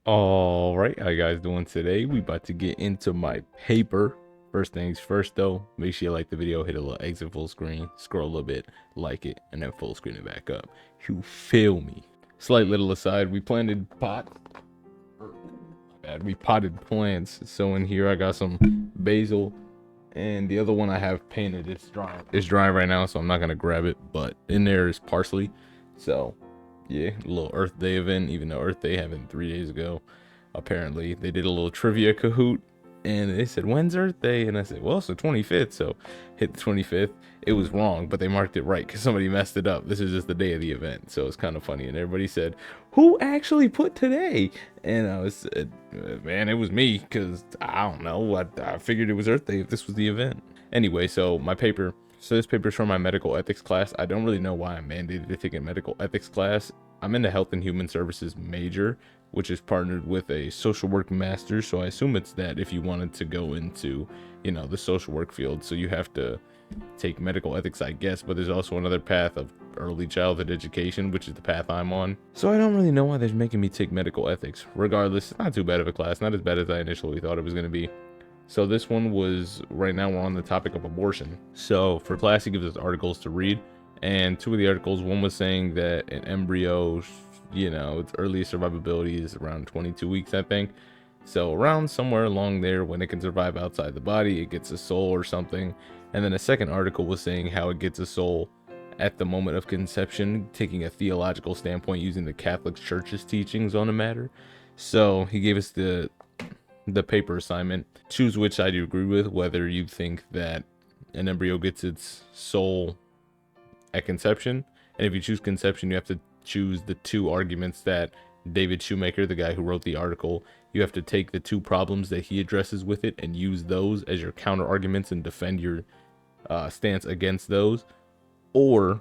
All right, how you guys doing today? We about to get into my paper. First things first though, make sure you like the video, hit a little exit full screen, scroll a little bit, like it, and then full screen it back up. You feel me? Slight little aside, we planted we potted plants. So in here I got some basil, and the other one I have painted. It's dry right now, so I'm not gonna grab it. But in there is parsley. So yeah, a little Earth Day event, even though Earth Day happened 3 days ago. Apparently, they did a little trivia Kahoot, and they said, "When's Earth Day?" And I said, "Well, it's the 25th." So hit the 25th. It was wrong, but they marked it right because somebody messed it up. This is just the day of the event, so it's kind of funny. And everybody said, "Who actually put today?" And I was, "Man, it was me," because I don't know. I figured it was Earth Day if this was the event. Anyway, so my paper. So this paper is from my medical ethics class. I don't really know why I'm mandated to take a medical ethics class. I'm in the health and human services major, which is partnered with a social work master. So I assume it's that if you wanted to go into, the social work field. So you have to take medical ethics, I guess, but there's also another path of early childhood education, which is the path I'm on. So I don't really know why they're making me take medical ethics. Regardless, it's not too bad of a class, not as bad as I initially thought it was going to be. So this one was, right now we're on the topic of abortion. So for class, he gives us articles to read. And two of the articles, one was saying that an embryo, its earliest survivability is around 22 weeks, I think. So around somewhere along there, when it can survive outside the body, it gets a soul or something. And then a second article was saying how it gets a soul at the moment of conception, taking a theological standpoint using the Catholic Church's teachings on the matter. So he gave us the paper assignment. Choose which side you agree with, whether you think that an embryo gets its soul at conception. And if you choose conception, you have to choose the two arguments that David Shoemaker, the guy who wrote the article, you have to take the two problems that he addresses with it and use those as your counter arguments and defend your stance against those. Or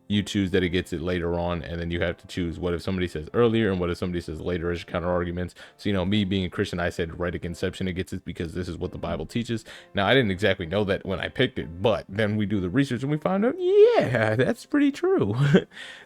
you choose that it gets it later on, and then you have to choose what if somebody says earlier and what if somebody says later as counter arguments. So me being a Christian, I said right at conception it gets it because this is what the Bible teaches. Now I didn't exactly know that when I picked it, but then we do the research and we find out, yeah, that's pretty true.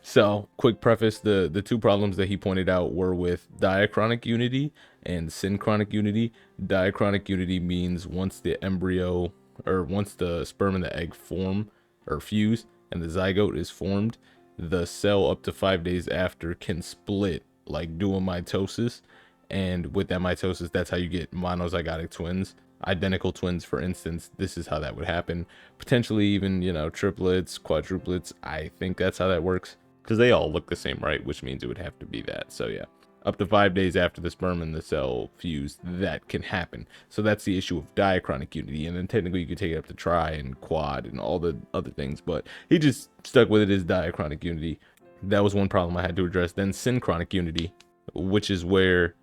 So quick preface, the two problems that he pointed out were with diachronic unity and synchronic unity. Diachronic unity means once the embryo, or once the sperm and the egg form or fuse and the zygote is formed, the cell up to 5 days after can split, like doing mitosis. And with that mitosis, that's how you get monozygotic twins. Identical twins, for instance, this is how that would happen. Potentially even, triplets, quadruplets. I think that's how that works. Because they all look the same, right? Which means it would have to be that. So yeah, up to 5 days after the sperm and the cell fuse, that can happen. So that's the issue of diachronic unity. And then technically you could take it up to tri and quad and all the other things, but he just stuck with it as diachronic unity. That was one problem I had to address. Then synchronic unity, which is where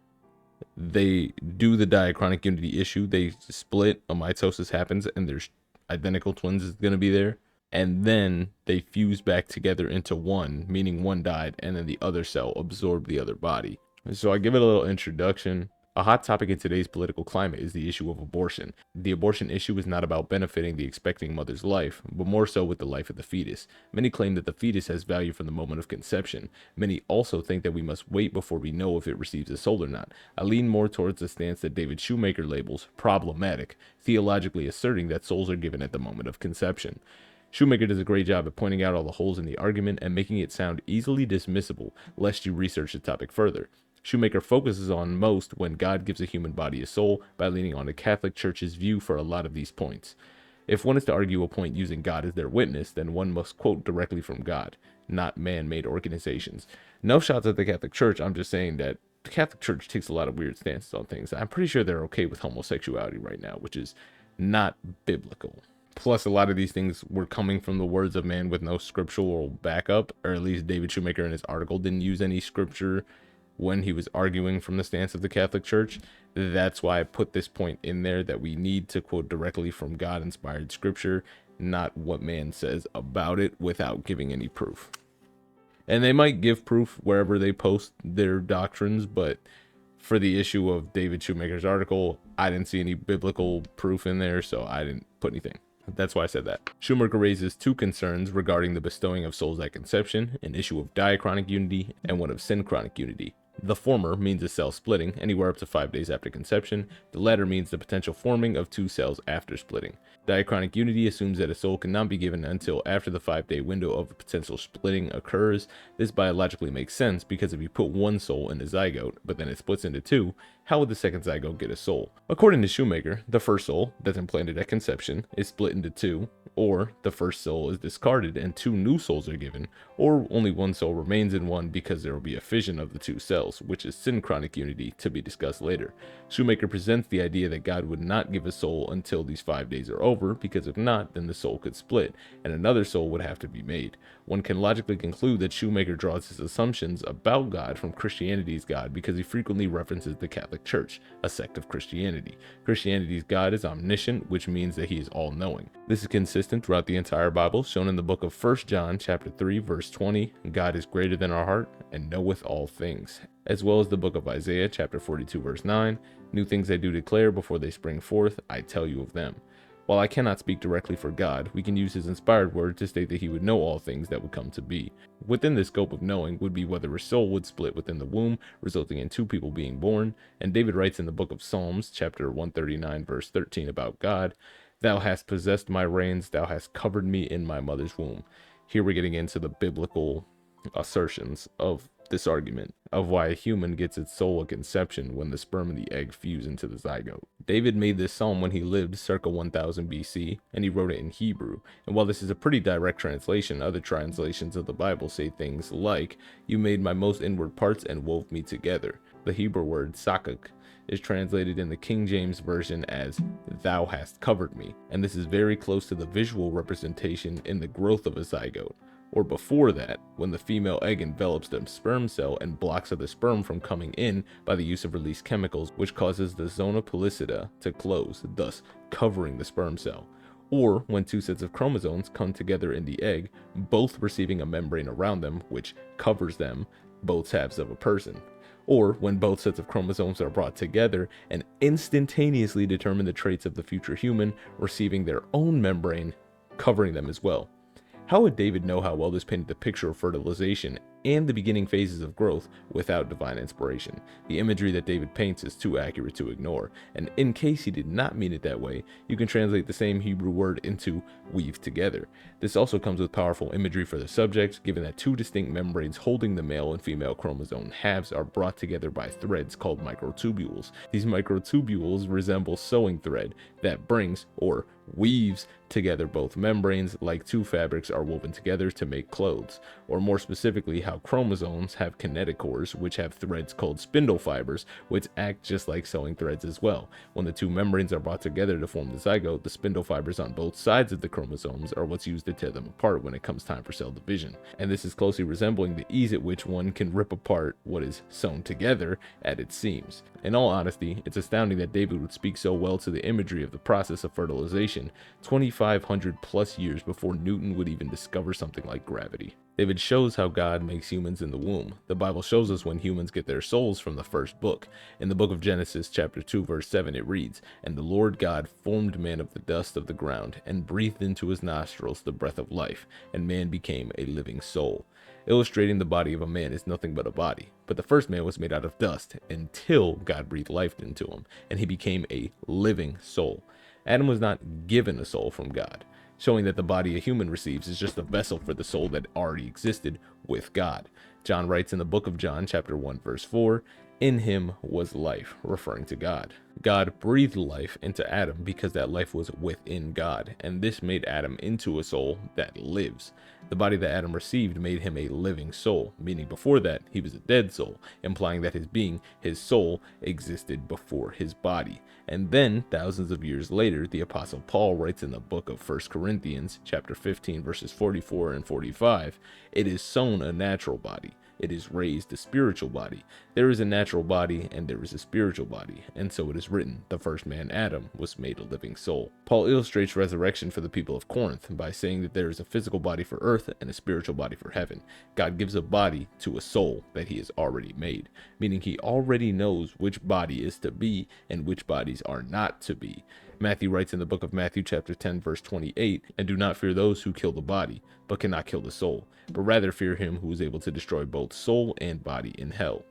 they do the diachronic unity issue. They split, a mitosis happens, and there's identical twins is going to be there. And then they fuse back together into one, meaning one died, and then the other cell absorbed the other body. So I give it a little introduction. A hot topic in today's political climate is the issue of abortion. The abortion issue is not about benefiting the expecting mother's life, but more so with the life of the fetus. Many claim that the fetus has value from the moment of conception. Many also think that we must wait before we know if it receives a soul or not. I lean more towards the stance that David Shoemaker labels problematic, theologically asserting that souls are given at the moment of conception. Shoemaker does a great job at pointing out all the holes in the argument and making it sound easily dismissible, lest you research the topic further. Shoemaker focuses on most when God gives a human body a soul by leaning on the Catholic Church's view for a lot of these points. If one is to argue a point using God as their witness, then one must quote directly from God, not man-made organizations. No shots at the Catholic Church, I'm just saying that the Catholic Church takes a lot of weird stances on things. I'm pretty sure they're okay with homosexuality right now, which is not biblical. Plus, a lot of these things were coming from the words of man with no scriptural backup, or at least David Shoemaker in his article didn't use any scripture when he was arguing from the stance of the Catholic Church. That's why I put this point in there, that we need to quote directly from God-inspired scripture, not what man says about it without giving any proof. And they might give proof wherever they post their doctrines, but for the issue of David Shoemaker's article, I didn't see any biblical proof in there, so I didn't put anything. That's why I said that. Shoemaker raises two concerns regarding the bestowing of souls at conception, an issue of diachronic unity and one of synchronic unity. The former means a cell splitting anywhere up to 5 days after conception. The latter means the potential forming of two cells after splitting. Diachronic unity assumes that a soul cannot be given until after the 5-day window of potential splitting occurs. This biologically makes sense because if you put one soul in a zygote, but then it splits into two, how would the second zygote get a soul? According to Shoemaker, the first soul that's implanted at conception is split into two, or the first soul is discarded and two new souls are given, or only one soul remains in one because there will be a fission of the two cells, which is synchronic unity, to be discussed later. Shoemaker presents the idea that God would not give a soul until these 5 days are over, because if not, then the soul could split, and another soul would have to be made. One can logically conclude that Shoemaker draws his assumptions about God from Christianity's God because he frequently references the Catholic Church, a sect of Christianity. Christianity's God is omniscient, which means that he is all-knowing. This is consistent throughout the entire Bible, shown in the book of 1 John chapter 3 verse 20, God is greater than our heart and knoweth all things, as well as the book of Isaiah chapter 42 verse 9, new things I do declare before they spring forth, I tell you of them. While I cannot speak directly for God, we can use his inspired word to state that he would know all things that would come to be. Within the scope of knowing would be whether a soul would split within the womb, resulting in two people being born, and David writes in the book of Psalms, chapter 139, verse 13 about God, Thou hast possessed my reins, thou hast covered me in my mother's womb. Here we're getting into the biblical assertions of this argument of why a human gets its soul at conception when the sperm and the egg fuse into the zygote. David made this psalm when he lived circa 1000 BC, and he wrote it in Hebrew. And while this is a pretty direct translation, other translations of the Bible say things like, You made my most inward parts and wove me together. The Hebrew word sakak is translated in the King James Version as Thou hast covered me, and this is very close to the visual representation in the growth of a zygote, or before that, when the female egg envelops the sperm cell and blocks the sperm from coming in by the use of released chemicals, which causes the zona pellucida to close, thus covering the sperm cell. Or when two sets of chromosomes come together in the egg, both receiving a membrane around them, which covers them, both halves of a person. Or when both sets of chromosomes are brought together and instantaneously determine the traits of the future human, receiving their own membrane, covering them as well. How would David know how well this painted the picture of fertilization and the beginning phases of growth without divine inspiration? The imagery that David paints is too accurate to ignore, and in case he did not mean it that way, you can translate the same Hebrew word into weave together. This also comes with powerful imagery for the subject, given that two distinct membranes holding the male and female chromosome halves are brought together by threads called microtubules. These microtubules resemble sewing thread that brings, or weaves, together both membranes like two fabrics are woven together to make clothes, or more specifically how chromosomes have kinetochores, which have threads called spindle fibers, which act just like sewing threads as well. When the two membranes are brought together to form the zygote, the spindle fibers on both sides of the chromosomes are what's used to tear them apart when it comes time for cell division, and this is closely resembling the ease at which one can rip apart what is sewn together at its seams. In all honesty, it's astounding that David would speak so well to the imagery of the process of fertilization 2,500 plus years before Newton would even discover something like gravity. David shows how God makes humans in the womb. The Bible shows us when humans get their souls from the first book. In the book of Genesis chapter 2 verse 7 it reads, And the Lord God formed man of the dust of the ground, and breathed into his nostrils the breath of life, and man became a living soul. Illustrating the body of a man is nothing but a body. But the first man was made out of dust until God breathed life into him, and he became a living soul. Adam was not given a soul from God, showing that the body a human receives is just a vessel for the soul that already existed with God. John writes in the book of John, chapter 1, verse 4, In him was life, referring to God. God breathed life into Adam because that life was within God, and this made Adam into a soul that lives. The body that Adam received made him a living soul, meaning before that, he was a dead soul, implying that his being, his soul, existed before his body. And then, thousands of years later, the Apostle Paul writes in the book of 1 Corinthians, chapter 15, verses 44 and 45, It is sown a natural body. It is raised a spiritual body. There is a natural body and there is a spiritual body. And so it is written, the first man, Adam, was made a living soul. Paul illustrates resurrection for the people of Corinth by saying that there is a physical body for earth and a spiritual body for heaven. God gives a body to a soul that he has already made, meaning he already knows which body is to be and which bodies are not to be. Matthew writes in the book of Matthew chapter 10 verse 28, And do not fear those who kill the body, but cannot kill the soul, but rather fear him who is able to destroy both soul and body in hell.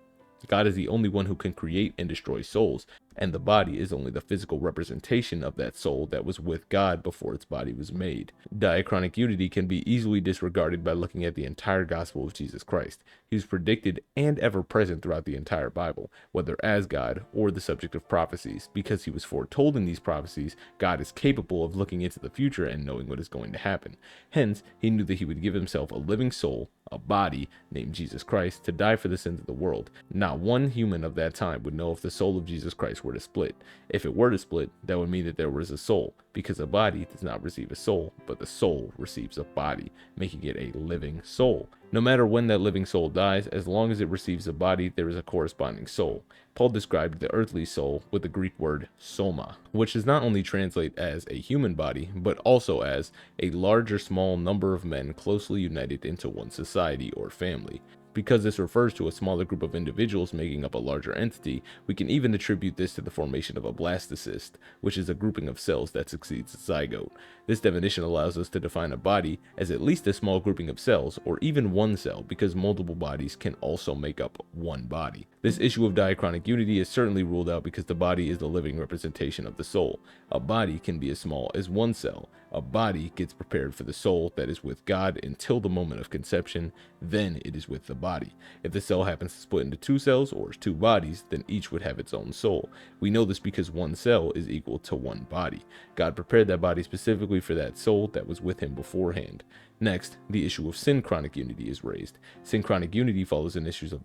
God is the only one who can create and destroy souls, and the body is only the physical representation of that soul that was with God before its body was made. Diachronic unity can be easily disregarded by looking at the entire gospel of Jesus Christ. He was predicted and ever present throughout the entire Bible, whether as God or the subject of prophecies. Because he was foretold in these prophecies, God is capable of looking into the future and knowing what is going to happen. Hence, he knew that he would give himself a living soul, a body, named Jesus Christ, to die for the sins of the world. Not one human of that time would know if the soul of Jesus Christ were to split. If it were to split, that would mean that there was a soul, because a body does not receive a soul, but the soul receives a body, making it a living soul. No matter when that living soul dies, as long as it receives a body, there is a corresponding soul. Paul described the earthly soul with the Greek word soma, which does not only translate as a human body, but also as a large or small number of men closely united into one society or family. Because this refers to a smaller group of individuals making up a larger entity, we can even attribute this to the formation of a blastocyst, which is a grouping of cells that succeeds a zygote. This definition allows us to define a body as at least a small grouping of cells, or even one cell, because multiple bodies can also make up one body. This issue of diachronic unity is certainly ruled out because the body is the living representation of the soul. A body can be as small as one cell. A body gets prepared for the soul that is with God until the moment of conception, then it is with the body. If the cell happens to split into two cells or two bodies, then each would have its own soul. We know this because one cell is equal to one body. God prepared that body specifically for that soul that was with him beforehand. Next, the issue of synchronic unity is raised. Synchronic unity follows an issue of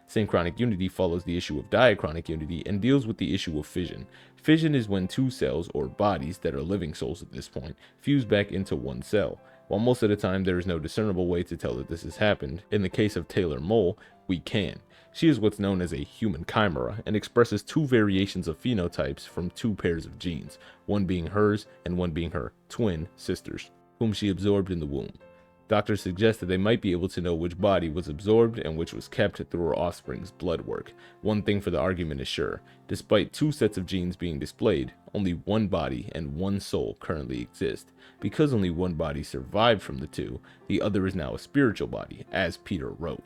Synchronic unity follows the issue of diachronic unity and deals with the issue of fission. Fission is when two cells, or bodies that are living souls at this point, fuse back into one cell. While most of the time there is no discernible way to tell that this has happened, in the case of Taylor Mole, we can. She is what's known as a human chimera and expresses two variations of phenotypes from two pairs of genes, one being hers and one being her twin sisters, whom she absorbed in the womb. Doctors suggest that they might be able to know which body was absorbed and which was kept through her offspring's blood work. One thing for the argument is sure: despite two sets of genes being displayed, only one body and one soul currently exist. Because only one body survived from the two, the other is now a spiritual body, as Peter wrote.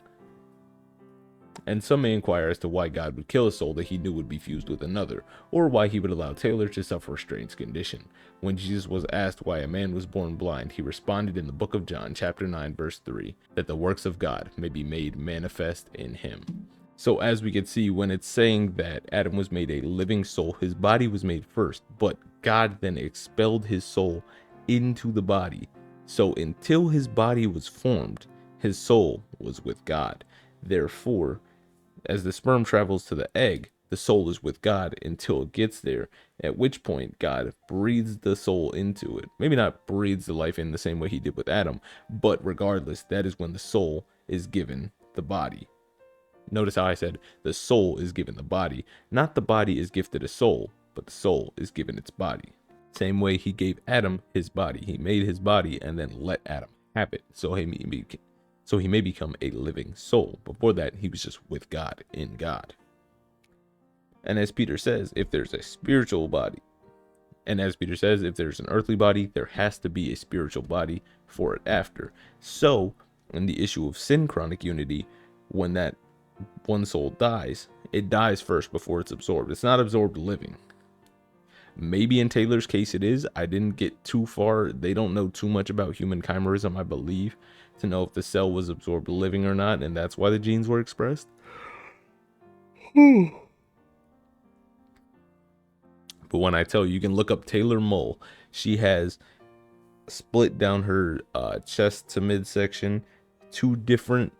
And some may inquire as to why God would kill a soul that he knew would be fused with another, or why he would allow Taylor to suffer a strange condition. When Jesus was asked why a man was born blind, he responded in the book of John, chapter 9, verse 3, that the works of God may be made manifest in him. So as we can see, when it's saying that Adam was made a living soul, his body was made first, but God then expelled his soul into the body. So until his body was formed, his soul was with God. Therefore, as the sperm travels to the egg, the soul is with God until it gets there, at which point God breathes the soul into it. Maybe not breathes the life in the same way he did with Adam, but regardless, that is when the soul is given the body. Notice how I said the soul is given the body. Not the body is gifted a soul, but the soul is given its body. Same way he gave Adam his body. He made his body and then let Adam have it. So he may become a living soul. Before that, he was just with God, in God. And as Peter says, if there's a spiritual body, and as Peter says, if there's an earthly body, there has to be a spiritual body for it after. So, in the issue of synchronic unity, when that one soul dies, it dies first before it's absorbed. It's not absorbed living. Maybe in Taylor's case it is. I didn't get too far. They don't know too much about human chimerism, I believe, to know if the cell was absorbed living or not, and that's why the genes were expressed. But when I tell you, you can look up Taylor Mole. She has split down her chest to midsection, two different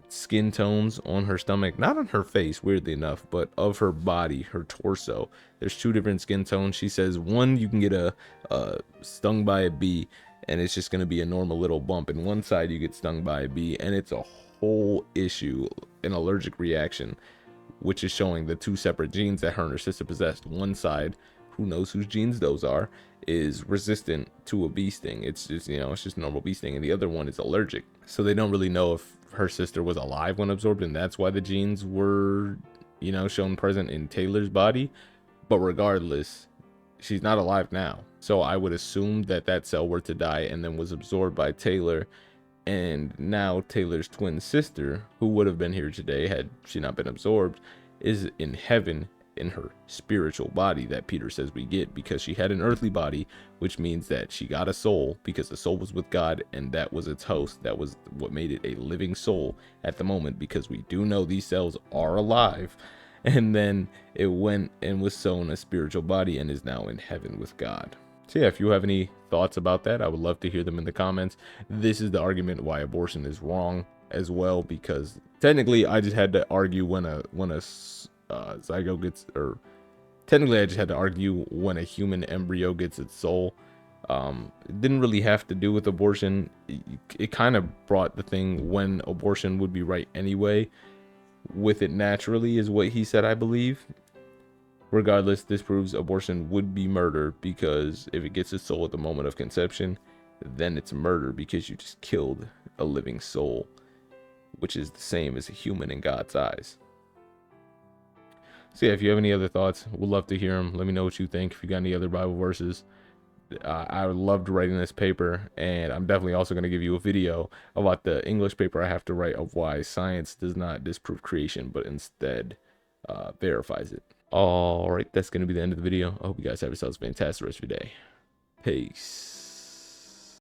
skin tones on her stomach, not on her face, weirdly enough, but of her body, her torso. There's two different skin tones. She says one, you can get a stung by a bee, and it's just going to be a normal little bump, and one side you get stung by a bee, and it's a whole issue, an allergic reaction, which is showing the two separate genes that her and her sister possessed. One side, who knows whose genes those are, is resistant to a bee sting. It's just, it's just normal bee sting, and the other one is allergic. So they don't really know if her sister was alive when absorbed, and that's why the genes were, shown present in Taylor's body. But regardless, she's not alive now. So I would assume that that cell were to die and then was absorbed by Taylor, And now Taylor's twin sister, who would have been here today had she not been absorbed, is in heaven in her spiritual body that Peter says we get, because she had an earthly body, which means that she got a soul because the soul was with God and that was its host. That was what made it a living soul at the moment, because we do know these cells are alive. And then it went and was sown a spiritual body and is now in heaven with God. So yeah, if you have any thoughts about that, I would love to hear them in the comments. This is the argument why abortion is wrong as well, because technically I just had to argue when a zygote gets, or technically I just had to argue when a human embryo gets its soul. It didn't really have to do with abortion. It kind of brought the thing when abortion would be right anyway with it naturally, is what he said, I believe. Regardless, this proves abortion would be murder, because if it gets its soul at the moment of conception, then it's murder because you just killed a living soul, which is the same as a human in God's eyes. So yeah, if you have any other thoughts, we'd love to hear them. Let me know what you think. If you got any other Bible verses, I loved writing this paper, and I'm definitely also going to give you a video about the English paper I have to write of why science does not disprove creation, but instead verifies it. All right, that's going to be the end of the video. I hope you guys have yourselves a fantastic rest of your day. Peace.